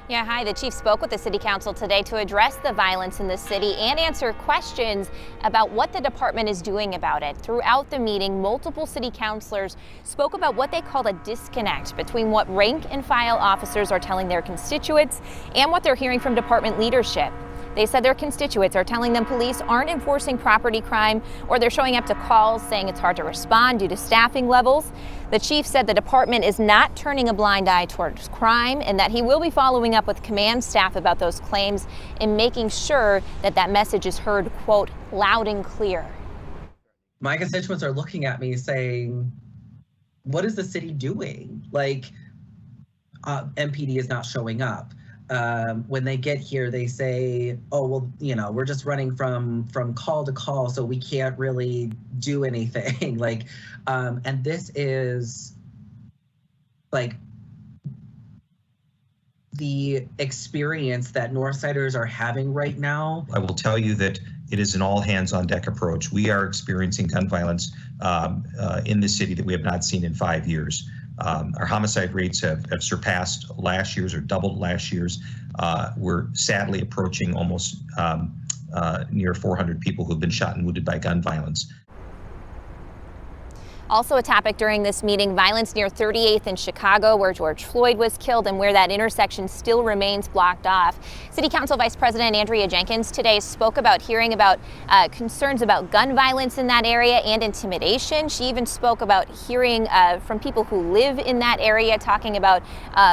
Yeah, hi. The chief spoke with the city council today to address the violence in the city and answer questions about what the department is doing about it. Throughout the meeting, multiple city councilors spoke about what they called a disconnect between what rank and file officers are telling their constituents and what they're hearing from department leadership. They said their constituents are telling them police aren't enforcing property crime, or they're showing up to calls saying it's hard to respond due to staffing levels. The chief said the department is not turning a blind eye towards crime and that he will be following up with command staff about those claims and making sure that that message is heard, quote, loud and clear. My constituents are looking at me saying, what is the city doing? Like, MPD is not showing up. When they get here, they say, oh, well, we're just running from call to call, so we can't really do anything. And this is like the experience that Northsiders are having right now. I will tell you that it is an all hands on deck approach. We are experiencing gun violence in the city that we have not seen in 5 years. Our homicide rates have surpassed last year's or doubled last year's. We're sadly approaching almost near 400 people who've been shot and wounded by gun violence. Also a topic during this meeting, violence near 38th in Chicago, where George Floyd was killed and where that intersection still remains blocked off. City Council Vice President Andrea Jenkins today spoke about hearing about concerns about gun violence in that area and intimidation. She even spoke about hearing from people who live in that area, talking about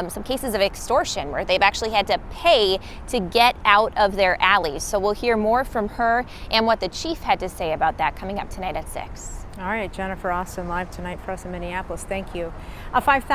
some cases of extortion where they've actually had to pay to get out of their alleys. So we'll hear more from her and what the chief had to say about that coming up tonight at 6. All right, Jennifer Austin live tonight for us in Minneapolis. Thank you. 5,000